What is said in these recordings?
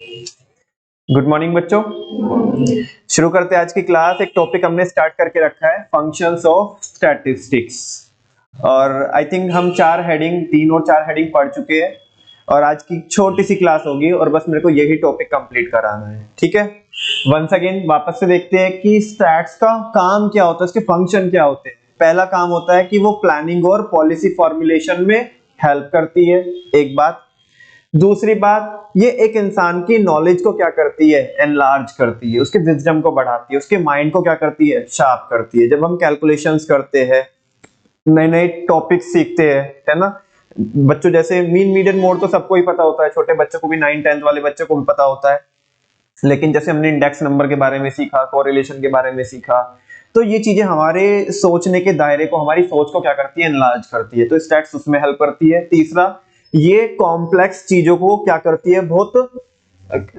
Good morning बच्चों। शुरू करते हैं आज की क्लास। एक टॉपिक हमने स्टार्ट करके रखा है, फंक्शंस ऑफ स्टैटिस्टिक्स। और आई थिंक हम 3 और 4 हेडिंग पढ़ चुके हैं और आज की छोटी सी क्लास होगी और बस मेरे को यही टॉपिक कंप्लीट कराना है। ठीक है, वंस अगेन वापस से देखते हैं कि स्टैट्स का काम क्या होता है, उसके फंक्शन क्या होते हैं। पहला काम होता है कि वो प्लानिंग और पॉलिसी फॉर्मुलेशन में हेल्प करती है, एक बात। दूसरी बात, ये एक इंसान की नॉलेज को क्या करती है, एनलार्ज करती है, उसके विजडम को बढ़ाती है, उसके माइंड को क्या करती है, शार्प करती है। जब हम कैलकुलेशंस करते हैं, नए नए टॉपिक सीखते हैं, है ना। बच्चों जैसे मीन मीडियन मोड तो सबको ही पता होता है, छोटे बच्चों को भी, 9th-10th वाले बच्चों को भी पता होता है। लेकिन जैसे हमने इंडेक्स नंबर के बारे में सीखा, कोरिलेशन के बारे में सीखा, तो ये चीजें हमारे सोचने के दायरे को, हमारी सोच को क्या करती है, एनलार्ज करती है। तो स्टैट्स उसमें हेल्प करती है। तीसरा, ये कॉम्प्लेक्स चीजों को क्या करती है, बहुत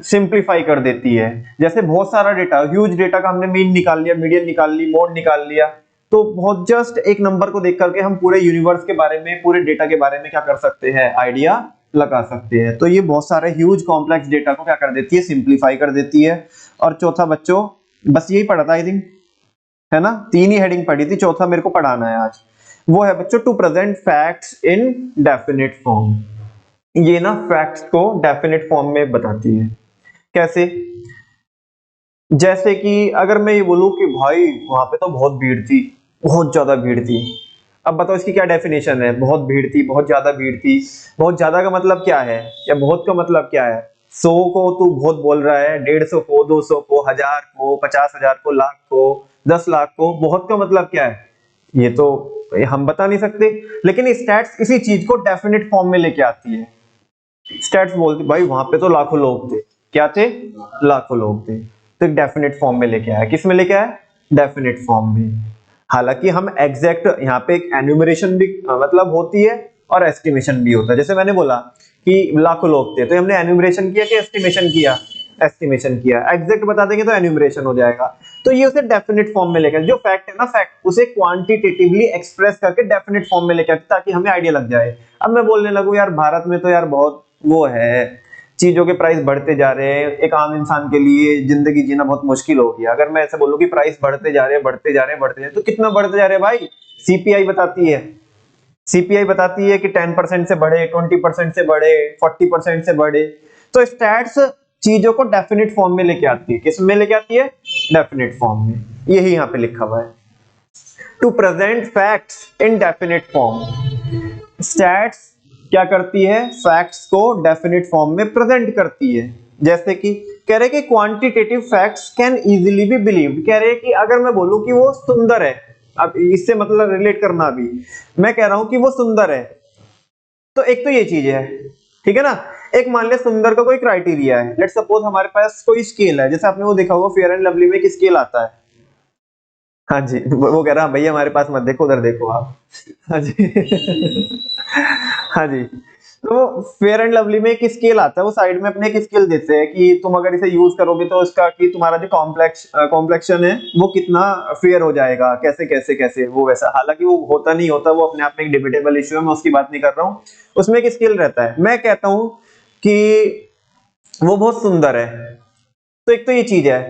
सिंप्लीफाई कर देती है। जैसे बहुत सारा डेटा, ह्यूज डेटा का हमने मीन निकाल लिया, मीडियन निकाल ली, मोड निकाल लिया, तो बहुत जस्ट एक नंबर को देख करके हम पूरे यूनिवर्स के बारे में, पूरे डेटा के बारे में क्या कर सकते हैं, आइडिया लगा सकते हैं। तो ये बहुत सारे ह्यूज कॉम्प्लेक्स डेटा को क्या कर देती है, सिंप्लीफाई कर देती है। और चौथा बच्चों, बस यही पढ़ा था आई थिंक, है ना। 3 ही हेडिंग पढ़ी थी, चौथा मेरे को पढ़ाना है आज। वो है बच्चों, to present facts in definite form. ये ना फैक्ट्स को डेफिनेट फॉर्म में बताती है। कैसे? जैसे कि अगर मैं ये बोलूं कि भाई वहां पे तो बहुत भीड़ थी, बहुत ज्यादा भीड़ थी। अब बताओ इसकी क्या डेफिनेशन है, बहुत भीड़ थी, बहुत ज्यादा भीड़ थी। बहुत ज्यादा का मतलब क्या है, या बहुत का मतलब क्या है? 100 को तू बहुत बोल रहा है, 150 को, 200 को, 1000 को, 50,000 को, लाख को, 10 लाख को। बहुत का मतलब क्या है, ये तो हम बता नहीं सकते। लेकिन स्टैट्स इसी चीज को डेफिनेट फॉर्म में लेके आती है। स्टैट्स बोलती भाई वहां पे तो लाखों लोग थे। क्या थे? लाखों लोग थे। तो एक डेफिनेट फॉर्म में लेके आया। किस में लेके आया? डेफिनेट फॉर्म में। हालांकि हम एग्जैक्ट यहाँ पे एक एन्यूमरेशन भी मतलब होती है और एस्टिमेशन भी होता है। जैसे मैंने बोला कि लाखों लोग थे, तो हमने एन्यूमरेशन किया कि एस्टिमेशन किया? एस्टिमेशन किया। एग्जैक्ट बता देंगे तो एन्यूमरेशन हो जाएगा। तो ये उसे डेफिनेट फॉर्म में लेकर, जो फैक्ट है ना, फैक्ट उसे क्वांटिटेटिवली एक्सप्रेस करके डेफिनेट फॉर्म में लेकर, ताकि हमें आइडिया लग जाए। अब मैं बोलने लगूं यार भारत में तो यार बहुत वो है, चीजों के प्राइस बढ़ते जा रहे हैं, एक आम इंसान के लिए जिंदगी जीना बहुत मुश्किल हो गया। अगर मैं ऐसे बोलूं कि प्राइस बढ़ते जा रहे हैं, बढ़ते जा रहे हैं, बढ़ते जा रहे हैं, तो कितना बढ़ते जा रहे हैं भाई? सीपीआई बताती है। सीपीआई बताती है कि 10% से बढ़े, 20% से बढ़े, 40% से बढ़े। तो स्टैट्स चीजों को डेफिनेट फॉर्म में लेके आती है। किस में लेके आती है? डेफिनेट फॉर्म में। यही यहाँ पे लिखा हुआ है, to present facts in definite form. Stats क्या करती है, फैक्ट्स को डेफिनेट फॉर्म में प्रेजेंट करती है। जैसे कि कह रहे कि quantitative facts can easily B believed. कह रहे कि अगर मैं बोलूं कि वो सुंदर है, अब इससे मतलब रिलेट करना, अभी मैं कह रहा हूं कि वो सुंदर है, तो एक तो ये चीज है, ठीक है ना। एक मान ले सुंदर का कोई क्राइटेरिया है। लेट्स सपोज हमारे पास कोई स्केल है, जैसे आपने वो देखा होगा फेयर एंड लवली में एक स्केल आता है। हाँ जी, वो कह रहा भैया हमारे पास मत देखो, उधर देखो आप। हाँ जी। हाँ जी। तो फेयर एंड लवली में एक स्केल आता है, वो साइड में अपने एक स्केल देते हैं कि तुम अगर इसे यूज करोगे तो इसका कि तुम्हारा जो कॉम्प्लेक्शन है वो कितना फेयर हो जाएगा, कैसे कैसे कैसे वो वैसा। हालांकि वो होता नहीं होता, वो अपने आप में एक डिबेटेबल इश्यू है, मैं उसकी बात नहीं कर रहा हूँ। उसमें एक स्केल रहता है। मैं कहता हूँ कि वो बहुत सुंदर है, तो एक तो ये चीज है।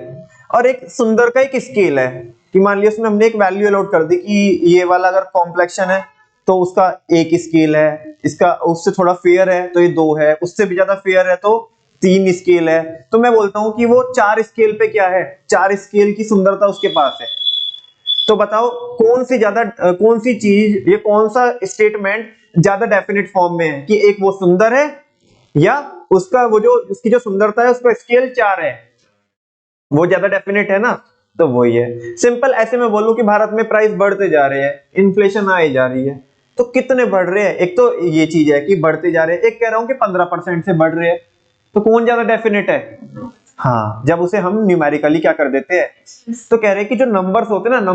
और एक सुंदर का एक स्केल है कि मान लिया उसमें हमने एक वैल्यू अलॉट कर दी कि ये वाला अगर कॉम्प्लेक्शन है तो उसका 1 स्केल है, इसका उससे थोड़ा फेयर है तो ये 2 है, उससे भी ज्यादा फेयर है तो 3 स्केल है। तो मैं बोलता हूं कि वो 4 स्केल पे क्या है, 4 स्केल की सुंदरता उसके पास है। तो बताओ कौन सी चीज, ये कौन सा स्टेटमेंट ज्यादा डेफिनेट फॉर्म में है, कि एक वो सुंदर है या उसका वो जो उसकी जो सुंदरता है उसका स्केल 4 है, वो ज्यादा डेफिनेट है ना। तो वही है सिंपल। ऐसे में बोलूं कि भारत में प्राइस बढ़ते जा रहे हैं, इन्फ्लेशन आई जा रही है, तो कितने बढ़ रहे हैं? एक तो ये चीज है कि बढ़ते जा रहे हैं, एक कह रहा हूं कि 15% से बढ़ रहे हैं, तो कौन ज्यादा डेफिनेट है? हाँ, जब उसे हम न्यूमेरिकली क्या कर देते हैं। तो कह रहे हैं कि जो नंबर्स होते हैं ना,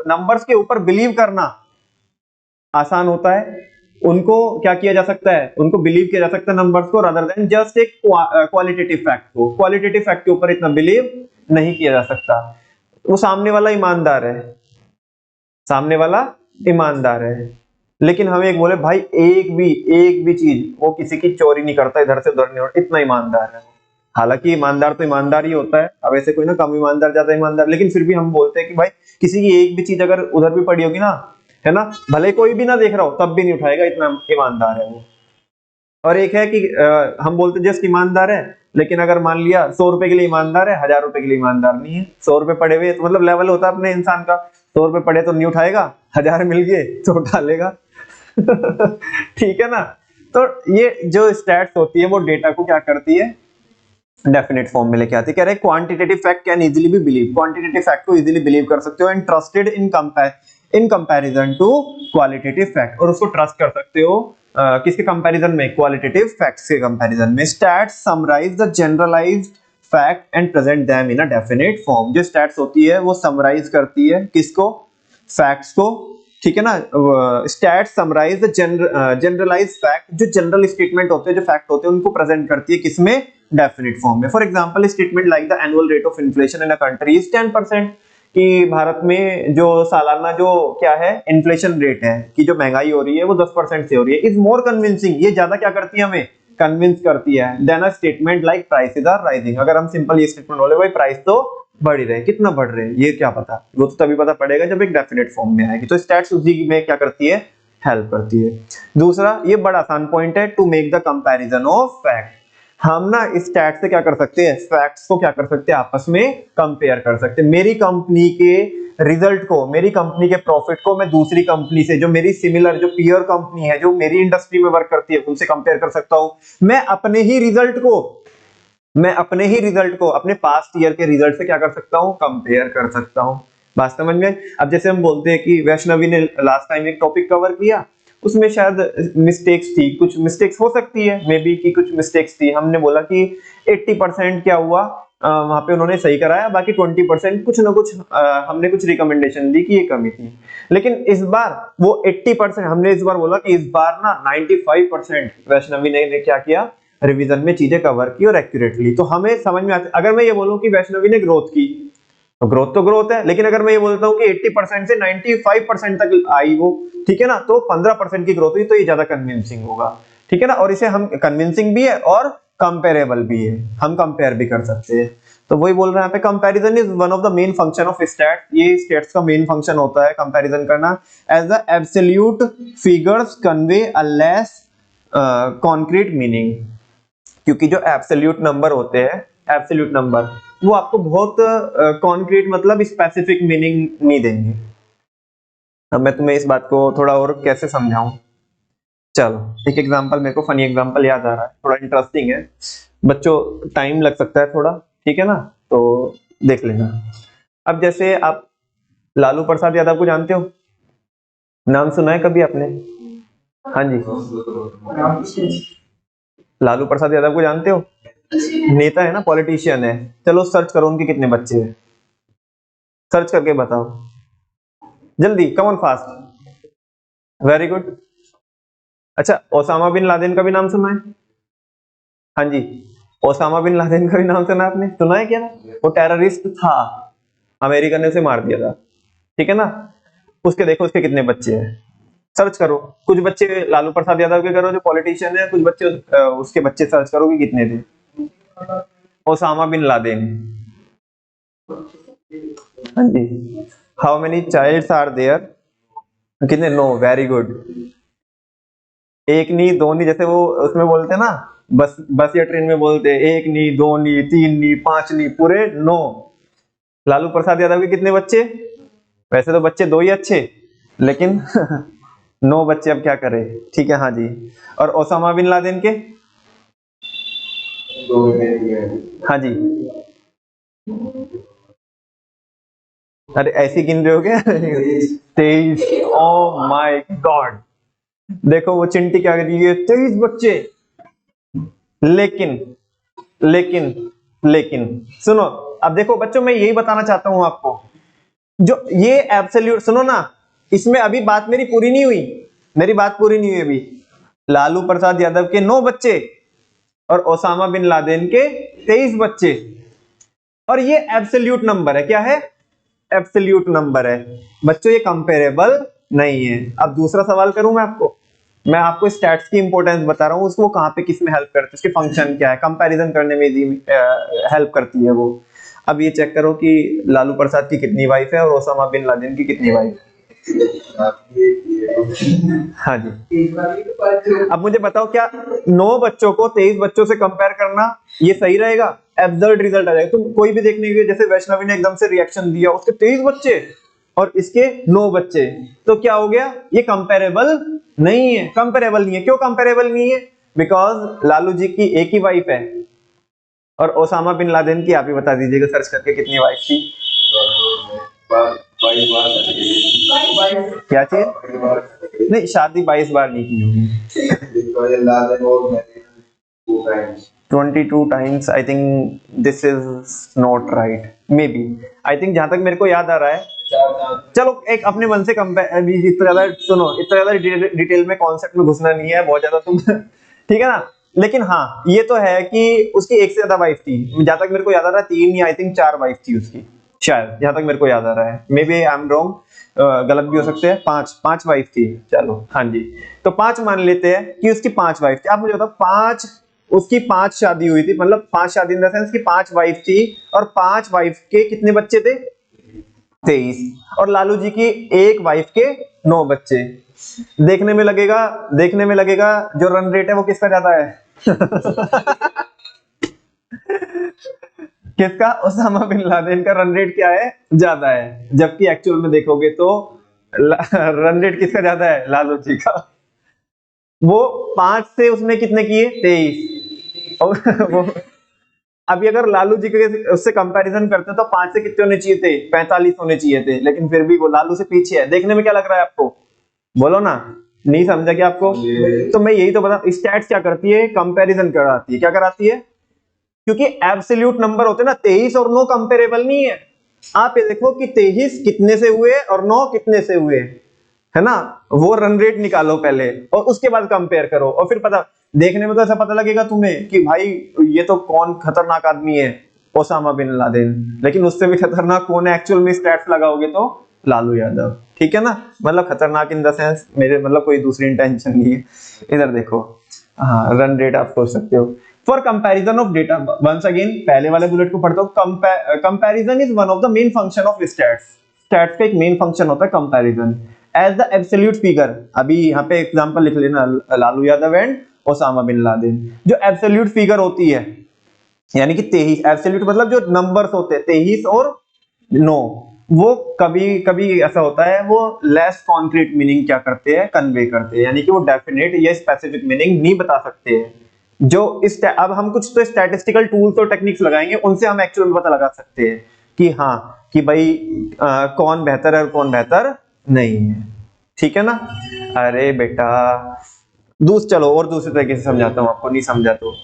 नंबर्स के ऊपर बिलीव करना आसान होता है, उनको क्या किया जा सकता है, उनको बिलीव किया जा सकता है नंबर्स को, रादर देन जस्ट एक क्वालिटेटिव फैक्ट को। क्वालिटेटिव फैक्ट के ऊपर इतना बिलीव नहीं किया जा सकता। वो सामने वाला ईमानदार है, सामने वाला ईमानदार है, लेकिन हम एक बोले भाई एक भी चीज वो किसी की चोरी नहीं करता, इधर से उधर नहीं होता, इतना ईमानदार है। हालांकि ईमानदार तो ईमानदार ही होता है, अब ऐसे कोई ना कम ईमानदार ज्यादा ईमानदार, लेकिन फिर भी हम बोलते हैं कि भाई किसी की एक भी चीज अगर उधर भी पड़ी होगी ना, है ना, भले कोई भी ना देख रहा हो तब भी नहीं उठाएगा, इतना ईमानदार है वो। और एक है कि हम बोलते जस्ट ईमानदार है, लेकिन अगर मान लिया 100 रुपए के लिए ईमानदार है, 1000 रुपए के लिए ईमानदार नहीं है। 100 रुपए पड़े हुए तो मतलब लेवल होता है अपने इंसान का, 100 रुपए पड़े तो नहीं उठाएगा, 1000 मिल गए तो उठा लेगा। ठीक है ना। तो ये जो स्टैट्स होती है वो डेटा को क्या करती है, डेफिनेट फॉर्म में लेके आती है। कह रहे quantitative fact can easily be believe, quantitative fact को इजीली बिलीव कर सकते हो and trusted in comparison to qualitative fact, और उसको ट्रस्ट कर सकते हो किसके कंपैरिजन में, क्वालिटेटिव फैक्ट्स के कंपैरिजन में। Stats summarise the generalised fact and present them in a definite form. जो स्टैट्स होती है वो समराइज करती है किसको, फैक्ट्स को, ठीक है ना। Stats summarise the generalised fact, जो जनरल स्टेटमेंट होते हैं, जो फैक्ट होते हैं, उनको प्रेजेंट करती है किसमें, डेफिनेट फॉर्म में। For example statement like the annual rate of inflation in a country is 10%, कि भारत में जो सालाना जो क्या है इन्फ्लेशन रेट है, कि जो महंगाई हो रही है वो 10% से हो रही है, इज मोर कन्विंसिंग, ये ज्यादा क्या करती है, हमें कन्विंस करती है, then a statement like prices are rising. अगर हम सिंपल ये स्टेटमेंट बोले भाई प्राइस तो बढ़ ही रहे, कितना बढ़ रहे हैं ये क्या पता, वो तो तभी पता पड़ेगा जब एक डेफिनेट फॉर्म में आएगी। तो स्टैट्स उसी में क्या करती है, हेल्प करती है। दूसरा, ये बड़ा आसान पॉइंट है, to make the comparison of fact. हम ना इस स्टैट से क्या कर सकते हैं, फैक्ट्स को क्या कर सकते हैं, आपस में कंपेयर कर सकते हैं। मेरी कंपनी के रिजल्ट को, मेरी कंपनी के प्रॉफिट को मैं दूसरी कंपनी से, जो मेरी सिमिलर, जो पीयर कंपनी है, जो मेरी इंडस्ट्री में वर्क करती है, उनसे कंपेयर कर सकता हूं। मैं अपने ही रिजल्ट को अपने पास्ट ईयर के रिजल्ट से क्या कर सकता हूं, कंपेयर कर सकता हूं। बात समझ में। अब जैसे हम बोलते हैं कि वैष्णवी ने लास्ट टाइम एक टॉपिक कवर किया, उसमें शायद मिस्टेक्स थी, कुछ मिस्टेक्स हो सकती है मे बी कि कुछ मिस्टेक्स थी, हमने बोला कि 80% क्या हुआ, वहां पे उन्होंने सही कराया, बाकी 20% कुछ ना कुछ हमने कुछ रिकमेंडेशन दी कि ये कमी थी। लेकिन इस बार वो 80%, हमने इस बार बोला कि इस बार ना 95% वैष्णवी ने क्या किया, रिवीजन में चीजें कवर की और एक्यूरेटली। तो हमें समझ में आता, अगर मैं ये बोलूं कि वैष्णवी ने ग्रोथ की, तो ग्रोथ है, लेकिन अगर मैं ये बोलता हूँ कि 80% से 95% तक आई वो, ठीक है ना, तो 15% की ग्रोथ हुई, तो ये ज्यादा कन्विंसिंग होगा, ठीक है ना। और इसे हम कन्विंसिंग भी है और कंपेरेबल भी है, हम कंपेयर भी कर सकते हैं। तो वही बोल रहे हैं यहाँ पे, comparison is one of the main function of stat, ये स्टैट्स का मेन फंक्शन होता है कंपैरिजन करना। As the absolute figures convey a less concrete meaning, क्योंकि जो एब्सोल्यूट नंबर होते हैं, एब्सोल्यूट नंबर वो आपको बहुत कॉन्क्रीट मतलब स्पेसिफिक मीनिंग नहीं देंगे। अब मैं तुम्हें इस बात को थोड़ा और कैसे समझाऊं, चलो एक एग्जांपल, मेरे को फनी एग्जांपल याद आ रहा है, थोड़ा इंटरेस्टिंग है, बच्चों टाइम लग सकता है थोड़ा, ठीक है ना, तो देख लेना। अब जैसे आप लालू प्रसाद यादव को जानते हो, नाम सुना है कभी आपने? हाँ जी, लालू प्रसाद यादव को जानते हो, नेता है ना, पॉलिटिशियन है। चलो सर्च करो उनके कितने बच्चे हैं, सर्च करके बताओ जल्दी, come on fast. Very good. अच्छा, ओसामा बिन लादेन का भी नाम सुना है? हाँ जी, ओसामा बिन लादेन का भी नाम सुना है आपने, सुना है क्या? वो टेररिस्ट था, अमेरिका ने उसे मार दिया था, ठीक है ना। उसके देखो उसके कितने बच्चे हैं, सर्च करो। कुछ बच्चे लालू प्रसाद यादव के करो जो पॉलिटिशियन है, कुछ बच्चे उसके बच्चे सर्च करो कि कितने थे। ओसामा बिन लादेन, हाँ जी। How many childs are there, कितने? No, very good. एक नहीं दो नहीं, जैसे वो उसमें बोलते हैं ना, बस या ट्रेन में बोलते हैं, एक नहीं, दो नहीं, तीन नहीं, पांच नहीं, पूरे 9। लालू प्रसाद यादव के कितने बच्चे? वैसे तो बच्चे 2 ही अच्छे, लेकिन 9 बच्चे, अब क्या करें, ठीक है। हाँ जी। और ओसामा बिन लादेन के? हाँ जी। अरे ऐसे गिन रहे हो क्या? 23। ओ माय गॉड, देखो वो चिंटी क्या कर रही है, 23 बच्चे। लेकिन लेकिन लेकिन सुनो, अब देखो बच्चों, मैं यही बताना चाहता हूं आपको, जो ये एब्सोल्यूट, सुनो ना, इसमें अभी बात मेरी पूरी नहीं हुई, मेरी बात पूरी नहीं हुई अभी। लालू प्रसाद यादव के 9 बच्चे और ओसामा बिन लादेन के 23 बच्चे, और ये एब्सोल्यूट नंबर है, क्या है? एब्सोल्यूट नंबर है बच्चों, ये कंपेरेबल नहीं है। अब दूसरा सवाल करूं मैं आपको, मैं आपको स्टैट्स की इंपॉर्टेंस बता रहा हूँ, उसको कहाँ पे किस में हेल्प करती है, उसके फंक्शन क्या है, कंपैरिजन करने में हेल्प करती है वो। अब ये चेक करो कि लालू प्रसाद की कितनी वाइफ है और ओसामा बिन लादेन की कितनी वाइफ है। हाँ जी, अब मुझे बताओ क्या 9 बच्चों को 23 बच्चों से कंपेयर करना ये सही रहेगा? एब्सर्ड रिजल्ट आ जाएगा। तुम कोई भी देखने के, जैसे वैष्णवी ने एकदम से रिएक्शन दिया, उसके 23 बच्चे और इसके 9 बच्चे, तो क्या हो गया? ये कंपेरेबल नहीं है, कंपेरेबल नहीं है। क्यों कंपेरेबल नहीं है? बिकॉज लालू जी की एक ही वाइफ है और ओसामा बिन लादेन की आप ही बता दीजिएगा सर्च करके कितनी वाइफ थी। क्या चीज? नहीं, शादी 22 बार नहीं की होगी। 22 times, I think this is not right, may be. I think जहां तक मेरे को याद आ रहा है, चलो एक अपने मन से कंपेयर, इतना ज्यादा सुनो, इतना ज्यादा डिटेल में कॉन्सेप्ट में घुसना नहीं है बहुत ज्यादा तुम ठीक है ना। लेकिन हाँ ये तो है कि उसकी एक से ज्यादा वाइफ थी, जहां तक मेरे को याद आ रहा है 3 या आई थिंक 4 वाइफ थी उसकी, शायद, जहां तक मेरे को याद आ रहा है। May be I am wrong, गलत भी हो सकते हैं। 5 वाइफ थी, चलो हाँ जी, तो 5 मान लेते हैं कि उसकी 5 वाइफ थी। आप मुझे बताओ, 5 उसकी 5 शादी हुई थी, मतलब 5 शादी इन द सेंस की 5 वाइफ थी, और 5 वाइफ के कितने बच्चे थे? 23। और लालू जी की एक वाइफ के 9 बच्चे। देखने में लगेगा जो रन रेट है वो किसका ज्यादा है किसका? ओसामा बिन लादेन का रन रेट क्या है? ज्यादा है। जबकि एक्चुअल में देखोगे तो रन रेट किसका ज्यादा है? लालू जी का। वो 5 से उसने कितने किए? 23। और वो अभी अगर लालू जी के उससे कंपैरिजन करते तो 5 से कितने होने चाहिए थे? 45 होने चाहिए थे, लेकिन फिर भी वो लालू से पीछे है। देखने में क्या लग रहा है आपको? बोलो ना, नहीं समझा क्या आपको? तो मैं यही तो बता, स्टैट्स क्या करती है? कंपैरिजन कराती है। क्या कराती है? क्योंकि एब्सोल्यूट नंबर होते हैं ना, 23 और 9 कंपेरेबल नहीं है। आप ये देखो कि 23 कितने से हुए और 9 कितने से हुए, है ना। वो रन रेट निकालो पहले और उसके बाद कंपेयर करो, और फिर पता, देखने में तो ऐसा पता लगेगा तुम्हें कि भाई ये तो कौन खतरनाक आदमी है, ओसामा बिन लादेन, लेकिन उससे भी खतरनाक कौन है एक्चुअल में? स्टैट्स लगाओगे तो लालू यादव, ठीक है ना। मतलब खतरनाक इन द सेंस, मेरे मतलब कोई दूसरी इंटेंशन नहीं है। इधर देखो, हाँ रन रेट आप सोच सकते हो। For comparison of data, once again पहले वाले बुलेट को पढ़ता हूं। Comparison is one of the main function of stats. Stats का एक मेन फंक्शन होता है comparison. As the absolute figure, अभी यहाँ पे एग्जांपल लिख लेना, Lalu Yadav and Osama bin Laden. जो एब्सोल्यूट फिगर होती है, यानी कि 23, एब्सोल्यूट मतलब जो नंबर्स होते हैं 23 और 9, वो कभी कभी ऐसा होता है वो लेस कॉन्क्रीट मीनिंग क्या करते हैं? कन्वे करते हैं, यानी कि वो डेफिनेट या स्पेसिफिक मीनिंग नहीं बता सकते हैं। जो इस अब हम कुछ तो स्टैटिस्टिकल टूल्स और टेक्निक्स लगाएंगे, उनसे हम एक्चुअल में पता लगा सकते हैं कि हाँ, कि भाई कौन बेहतर है और कौन बेहतर नहीं है, ठीक है ना। अरे बेटा चलो और दूसरे तरीके से समझाता हूं आपको, नहीं समझा तो।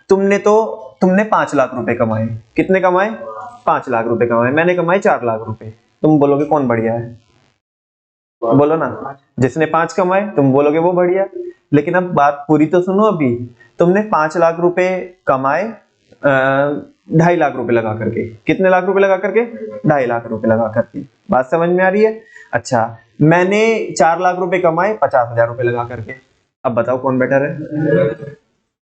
तुमने 5 लाख रुपए कमाए। कितने कमाए? 5 लाख रुपए कमाए। मैंने कमाए 4 लाख रुपए। तुम बोलोगे कौन बढ़िया है? बोलो ना। जिसने 5 कमाए तुम बोलोगे वो बढ़िया। लेकिन अब बात पूरी तो सुनो। अभी तुमने 5 लाख रुपए कमाए 2.5 लाख रुपए लगा करके। कितने लाख रुपए लगा करके? 2.5 लाख रुपए लगा करके। बात समझ में आ रही है? अच्छा, मैंने 4 लाख रुपए कमाए 50,000 रुपए लगा करके। अब बताओ कौन बेटर है?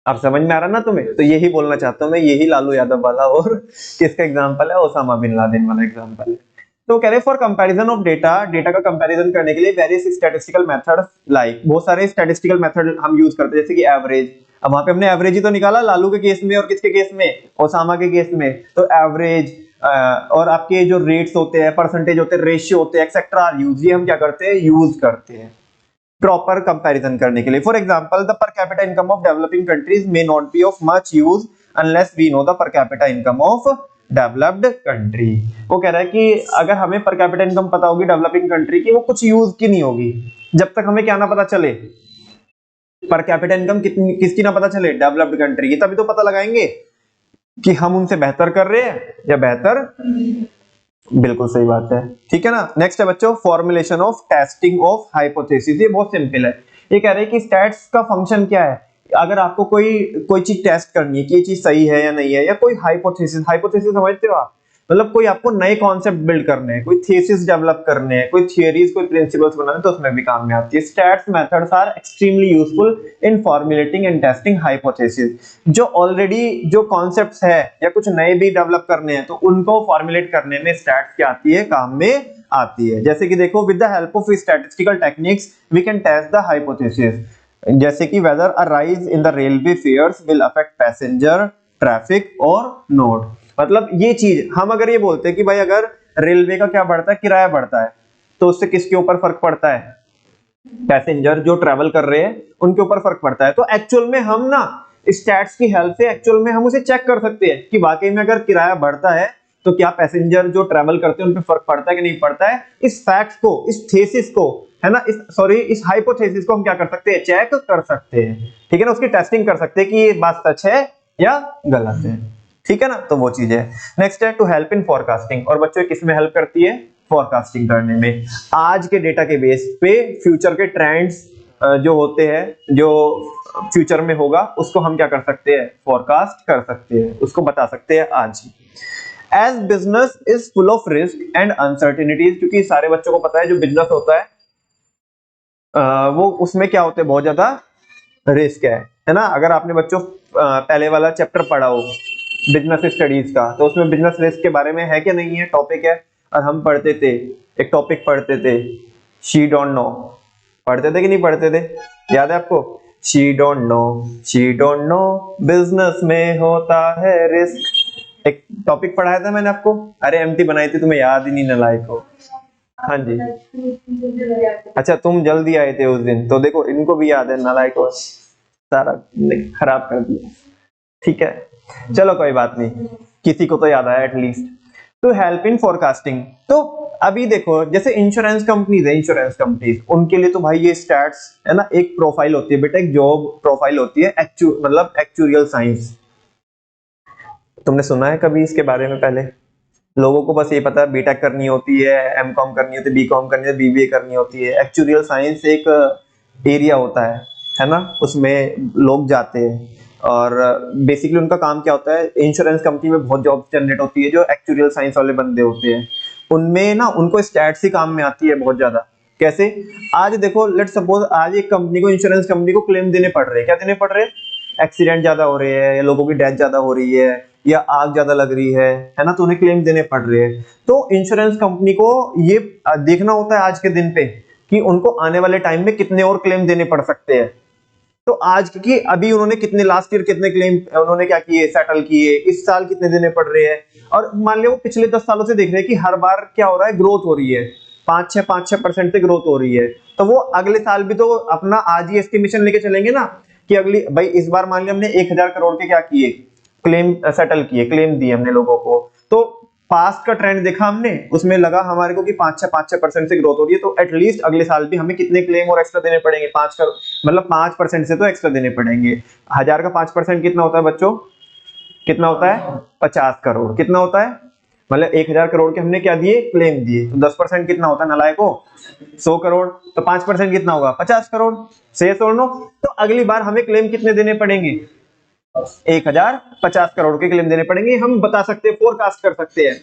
अब समझ में आ रहा ना तुम्हें? तो यही बोलना चाहता हूं मैं, यही लालू यादव वाला और किसका एग्जांपल है? ओसामा बिन लादेन वाला एग्जांपल है। तो कह रहे for comparison of data, data का कंपैरिजन करने के लिए वेरियस स्टैटिस्टिकल मेथड्स, लाइक बहुत सारे स्टैटिस्टिकल मेथड हम यूज करते हैं, जैसे कि एवरेज। अब वहां पे हमने एवरेज ही तो निकाला लालू के केस में और किसके केस में? ओसामा के केस में। तो एवरेज और आपके जो रेट्स होते हैं, परसेंटेज होते हैं, रेशियो होते हैं, एक्सेट्रा यूज, ये हम क्या करते हैं? यूज करते हैं प्रॉपर कंपैरिजन करने के लिए। For example, the per capita income of developing countries may not be of much use unless we know the per capita income of developed country. वो कह रहा है कि अगर हमें पर कैपिटा इनकम पता होगी डेवलपिंग कंट्री की, वो कुछ यूज की नहीं होगी जब तक हमें क्या ना पता चले, पर कैपिटा इनकम कितनी किसकी ना पता चले, डेवलप्ड कंट्री की। तभी तो पता लगाएंगे कि हम उनसे बेहतर कर रहे हैं या बेहतर। बिल्कुल सही बात है, ठीक है ना। नेक्स्ट है बच्चों, formulation of testing of hypothesis. ये बहुत सिंपल है। ये कह रहे हैं कि स्टैट्स का फंक्शन क्या है? अगर आपको कोई चीज टेस्ट करनी है कि ये चीज सही है या नहीं है, या कोई हाइपोथेसिस, हाइपोथेसिस समझते हो आप? मतलब कोई आपको नए कॉन्सेप्ट बिल्ड करने हैं, कोई थीसिस डेवलप करने हैं, कोई थियरीज, कोई प्रिंसिपल्स बनाने, तो उसमें भी काम में आती है। Stats methods are extremely useful in formulating and testing hypothesis. जो ऑलरेडी जो कॉन्सेप्ट्स है या कुछ नए भी डेवलप करने हैं तो उनको फॉर्मुलेट करने में स्टैट्स क्या आती है, काम में आती है। जैसे कि देखो, with the help of statistical techniques we can test the hypothesis, जैसे कि whether a rise in the railway fares will affect passenger traffic और नोड। मतलब ये चीज हम अगर ये बोलते हैं कि भाई अगर रेलवे का क्या बढ़ता है, किराया बढ़ता है, तो उससे किसके ऊपर फर्क पड़ता है, पैसेंजर जो ट्रेवल कर रहे हैं उनके ऊपर फर्क पड़ता है। तो एक्चुअल में हम ना स्टैट्स की हेल्प से एक्चुअल में हम उसे चेक कर सकते हैं कि वाकई में अगर किराया बढ़ता है तो क्या पैसेंजर जो ट्रेवल करते हैं उन पे फर्क पड़ता है कि नहीं पड़ता है। इस फैक्ट को, इस थेसिस को, है ना, इस हाइपोथेसिस को हम क्या कर सकते हैं, चेक कर सकते हैं। ठीक है ना, उसकी टेस्टिंग कर सकते हैं कि ये बात सच है या गलत है। ठीक है ना, तो वो चीज है। नेक्स्ट है टू हेल्प इन फोरकास्टिंग, और बच्चों किस में हेल्प करती है, फोरकास्टिंग करने में। आज के डेटा के बेस पे फ्यूचर के ट्रेंड्स जो होते हैं, जो फ्यूचर में होगा, उसको हम क्या कर सकते हैं, फोरकास्ट कर सकते हैं, उसको बता सकते हैं आज ही। As business is full of risk and uncertainties, क्योंकि सारे बच्चों को पता है जो बिजनेस होता है वो उसमें क्या होते हैं, बहुत ज्यादा रिस्क है ना। अगर आपने बच्चों पहले वाला चैप्टर पढ़ा हो बिजनेस स्टडीज का, तो उसमें बिजनेस रिस्क के बारे में है कि नहीं है, टॉपिक है। और हम पढ़ते थे, एक टॉपिक पढ़ते थे, शी डोंट नो, पढ़ते थे कि नहीं पढ़ते थे, याद है आपको, she don't know, she don't know business में होता है रिस्क। एक टॉपिक पढ़ाया था मैंने आपको, अरे एमटी बनाई थी, तुम्हें याद ही नहीं, नालायक हो। हाँ जी, अच्छा तुम जल्दी आए थे उस दिन, तो देखो इनको भी याद है, नालायक हो, सारा खराब कर दिया। ठीक है, चलो कोई बात नहीं, किसी को तो याद आया at least. To help in forecasting, तो अभी देखो जैसे इंश्योरेंस कंपनीज है, इंश्योरेंस कंपनीज, उनके लिए तो भाई ये स्टैट्स है ना, एक प्रोफाइल होती है बेटा, एक जॉब प्रोफाइल होती है, मतलब एक्चुरियल साइंस। तुमने सुना है कभी इसके बारे में? पहले लोगों को बस ये पता है बीटेक करनी होती है, एमकॉम करनी होती है, बीकॉम करनी है, बीबीए करनी होती है। एक्चुरियल साइंस एक एरिया होता है ना, उसमें लोग जाते हैं और बेसिकली उनका काम क्या होता है, इंश्योरेंस कंपनी में बहुत जॉब जनरेट होती है, जो एक्चुरियल साइंस वाले बंदे होते हैं उनमें ना, उनको स्टैट्स ही काम में आती है बहुत ज्यादा। कैसे? आज देखो, लेट सपोज आज एक कंपनी को, इंश्योरेंस कंपनी को क्लेम देने पड़ रहे हैं, क्या देने पड़ रहे हैं, एक्सीडेंट ज्यादा हो रहे हैं या लोगों की डेथ ज्यादा हो रही है या आग ज्यादा लग रही है ना, तो उन्हें क्लेम देने पड़ रहे हैं। तो इंश्योरेंस कंपनी को ये देखना होता है आज के दिन पे कि उनको आने वाले टाइम में कितने और क्लेम देने पड़ सकते हैं। तो आज, क्योंकि अभी उन्होंने कितने, लास्ट ईयर कितने क्लेम उन्होंने क्या किए, सेटल किए, इस साल कितने देने पड़ रहे हैं, और मान लिया वो पिछले 10 सालों से देख रहे हैं कि हर बार क्या हो रहा है, ग्रोथ हो रही है, 5-6% से ग्रोथ हो रही है। तो वो अगले साल भी तो अपना आज ही एस्टिमेशन लेके चलेंगे ना कि अगली, भाई इस बार मान लिया हमने 1000 करोड़ के क्या किए, क्लेम सेटल किए, क्लेम दिए हमने लोगों को, तो पास्ट का ट्रेंड देखा हमने, उसमें लगा हमारे को कि 5-6% से ग्रोथ हो रही है, तो एटलीस्ट अगले साल भी हमें कितने क्लेम और एक्स्ट्रा देने पड़ेंगे, 5 करोड़, मतलब 5% से तो एक्स्ट्रा देने पड़ेंगे। 1000 का 5% कितना होता है बच्चों, कितना होता है, 50 करोड़। कितना होता है, मतलब 1000 करोड़ के हमने क्या दिए, क्लेम दिए, तो 10% कितना होता है नालायको, 100 करोड़। तो 5% कितना होगा, 50 करोड़। से नो, तो अगली बार हमें क्लेम कितने देने पड़ेंगे, 1050 करोड़ के क्लेम देने पड़ेंगे। हम बता सकते हैं, फोरकास्ट कर सकते हैं।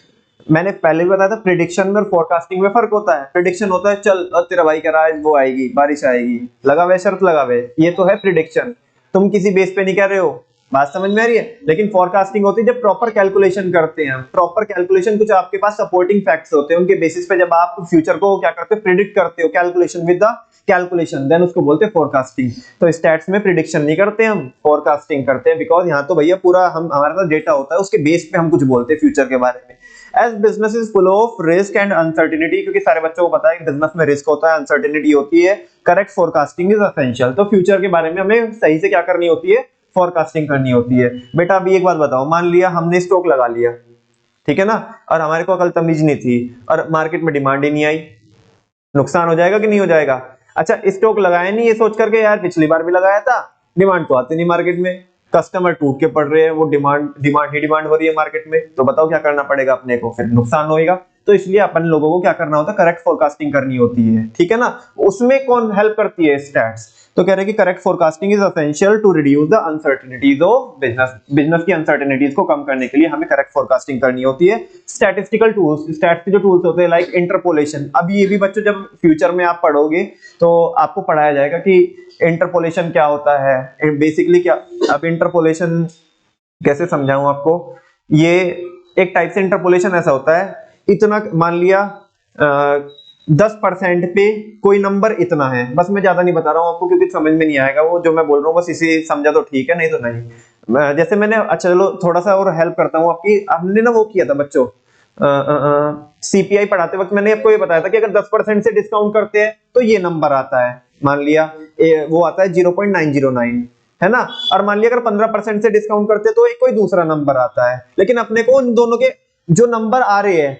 मैंने पहले भी बताया था, प्रिडिक्शन में और फोरकास्टिंग में फर्क होता है। प्रिडिक्शन होता है, चल तेरा भाई कह रहा है वो आएगी, बारिश आएगी, लगा हुआ शर्त लगा हुआ, ये तो है प्रिडिक्शन, तुम किसी बेस पे नहीं कर रहे हो, बात समझ में आ रही है। लेकिन फोरकास्टिंग होती है जब प्रॉपर कैलकुलेशन करते हैं। प्रॉपर कैलकुलेशन, कुछ आपके पास सपोर्टिंग फैक्ट्स होते हैं, उनके बेसिस पे जब आप फ्यूचर को क्या करते हो, प्रिडिक्ट करते हो, calculation with the calculation, then उसको बोलते हैं फोरकास्टिंग। तो स्टैट्स में प्रिडिक्शन नहीं करते हम, फोरकास्टिंग करते हैं, बिकॉज यहाँ तो भैया पूरा हम, हमारे पास डेटा होता है, उसके बेस पे हम कुछ बोलते हैं फ्यूचर के बारे में। As business is full of risk and uncertainty, क्योंकि सारे बच्चों को पता है कि बिजनेस में रिस्क होता है, अनसर्टिनिटी होती है, करेक्ट फोरकास्टिंग इज एसेंशियल। तो फ्यूचर के बारे में हमें सही से क्या करनी होती है, फोरकास्टिंग करनी होती है। बेटा अभी एक बात बताओ, मान लिया हमने स्टॉक लगा लिया, ठीक है ना, और हमारे को अकल तमीज नहीं थी और मार्केट में डिमांड ही नहीं आई, नुकसान हो जाएगा कि नहीं हो जाएगा? अच्छा, स्टॉक लगाया नहीं ये सोच करके यार पिछली बार भी लगाया था, डिमांड तो आती नहीं मार्केट में, कस्टमर टूट के पड़ रहे हैं, वो डिमांड डिमांड ही डिमांड हो रही है मार्केट में, तो बताओ क्या करना पड़ेगा अपने को, फिर नुकसान होएगा। तो इसलिए अपन लोगों को क्या करना होता है, करेक्ट फोरकास्टिंग करनी होती है, ठीक है ना। उसमें कौन हेल्प करती है, स्टैट्स। तो कह रहे हैं कि correct forecasting is essential to reduce the uncertainties of business. Business की अनसर्टेनिटीज को कम करने के लिए हमें करेक्ट फोरकास्टिंग करनी होती है। स्टैटिस्टिकल टूल्स, स्टैट्स के जो टूल्स होते हैं लाइक इंटरपोलेशन। अब ये भी बच्चों जब फ्यूचर में आप पढ़ोगे तो आपको पढ़ाया जाएगा कि इंटरपोलेशन क्या होता है, बेसिकली क्या। अब इंटरपोलेशन कैसे समझाऊं आपको, ये एक टाइप से इंटरपोलेशन ऐसा होता है, इतना मान लिया 10% पे कोई नंबर इतना है, बस मैं ज्यादा नहीं बता रहा हूँ आपको क्योंकि समझ में नहीं आएगा वो जो मैं बोल रहा हूँ, बस इसे समझा तो ठीक है, नहीं तो नहीं। जैसे मैंने, अच्छा चलो थोड़ा सा और हेल्प करता हूँ आपकी। हमने ना वो किया था बच्चों, सीपीआई पढ़ाते वक्त मैंने आपको ये बताया था कि अगर 10% से डिस्काउंट करते हैं तो ये नंबर आता है, मान लिया वो आता है 0.909, है ना। और मान लिया अगर 15% से डिस्काउंट करते हैं तो एक कोई दूसरा नंबर आता है, लेकिन अपने को उन दोनों के जो नंबर आ रहे हैं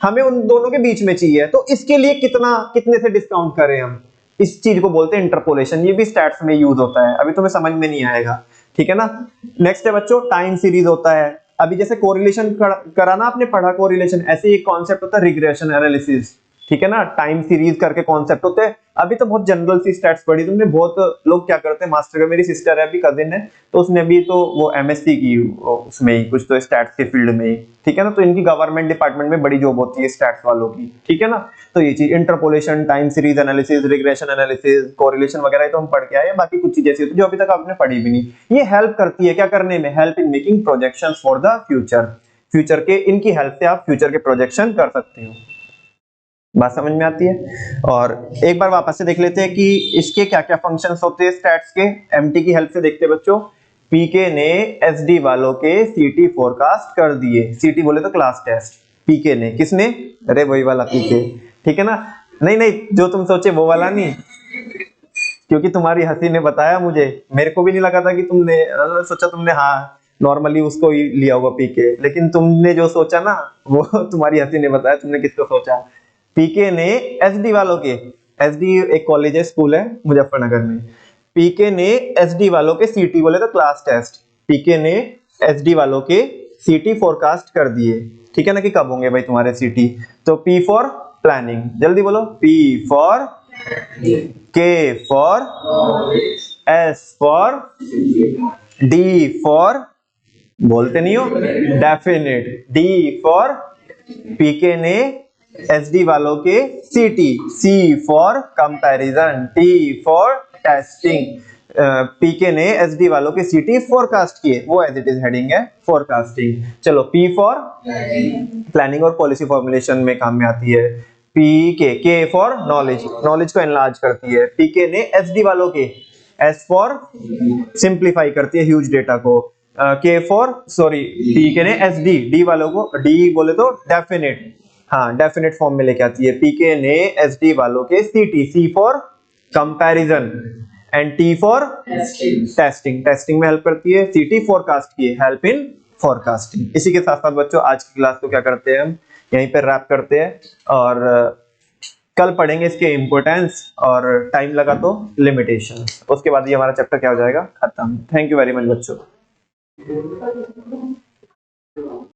हमें उन दोनों के बीच में चाहिए, तो इसके लिए कितने से डिस्काउंट करें हम, इस चीज को बोलते हैं इंटरपोलेशन। ये भी स्टैट्स में यूज होता है, अभी तुम्हें समझ में नहीं आएगा, ठीक है ना। नेक्स्ट है बच्चों टाइम सीरीज होता है। अभी जैसे कोरिलेशन कराना आपने पढ़ा कोरिलेशन, ऐसे एक कॉन्सेप्ट होता है रिग्रेशन एनालिसिस, ठीक है ना। टाइम सीरीज करके कॉन्सेप्ट होते हैं। अभी तो बहुत जनरल सी स्टैट्स पढ़ी तुमने, बहुत लोग क्या करते हैं मास्टर का, मेरी सिस्टर है अभी कजिन है, तो उसने भी तो वो एमएससी की उसमें ही कुछ तो स्टैट्स के फील्ड में ही, ठीक है ना। तो इनकी गवर्नमेंट डिपार्टमेंट में बड़ी जॉब होती है स्टैट्स वालों की, ठीक है ना। तो ये चीज interpolation, time series analysis, regression analysis, correlation वगैरह तो हम पढ़ के आए हैं, बाकी कुछ चीजें ऐसी होती है जो अभी तक आपने पढ़ी भी नहीं। ये हेल्प करती है क्या करने में, help in making projections for the future. Future के इनकी हेल्प से आप फ्यूचर के प्रोजेक्शन कर सकते हो। बात समझ में आती है। और एक बार वापस से देख लेते हैं कि इसके क्या क्या फंक्शंस होते हैं स्टैट्स के, एमटी की हेल्प से देखते हैं बच्चों। पीके ने एसडी वालों के सीटी फोरकास्ट कर दिए, सीटी बोले तो क्लास टेस्ट, पीके ने, किसने, अरे वही वाला पीके, ठीक है ना। नहीं नहीं जो तुम सोचे वो वाला नहीं, क्योंकि तुम्हारी हंसी ने बताया मुझे, मेरे को भी नहीं लगा था कि तुमने सोचा, तुमने हाँ नॉर्मली उसको ही लिया होगा पीके, लेकिन तुमने जो सोचा ना वो तुम्हारी हंसी ने बताया तुमने किसको सोचा। पीके ने एसडी वालों के, एसडी एक कॉलेज है, स्कूल है मुजफ्फरनगर में, पीके ने एसडी वालों के सीटी बोले तो क्लास टेस्ट, पीके ने एसडी वालों के सीटी फोरकास्ट कर दिए, ठीक है ना, कि कब होंगे भाई तुम्हारे सीटी। तो पी फॉर प्लानिंग, जल्दी बोलो, पी फॉर, के for, S for, D for, बोलते नहीं हो, डेफिनेट, डी फॉर पीके ने एसडी वालों के CT, C for comparison, T for testing. PK ने एसडी वालों के सीटी फोरकास्ट किए, वो एज इट इज हेडिंग है फोरकास्टिंग। चलो पी फॉर प्लानिंग और पॉलिसी फॉर्मुलेशन में काम में आती है। PK, K for knowledge, knowledge को एनलार्ज करती है। पीके ने एसडी वालों के, एस फॉर सिंप्लीफाई करती है ह्यूज डेटा को। के फॉर, सॉरी पीके ने एसडी, डी वालों को, डी बोले तो डेफिनेट, हाँ डेफिनेट फॉर्म में लेके आती है। पीके ने एसडी वालों के CT, C for comparison and T for testing, testing में हेल्प करती है। सीटी फोरकास्ट की हेल्प इन फोरकास्टिंग। इसी के साथ साथ बच्चों आज की क्लास को क्या करते हैं, हम यहीं पर रैप करते हैं, और कल पढ़ेंगे इसके इंपोर्टेंस, और टाइम लगा तो लिमिटेशन, उसके बाद ये हमारा चैप्टर क्या हो जाएगा, खत्म। थैंक यू वेरी मच बच्चों।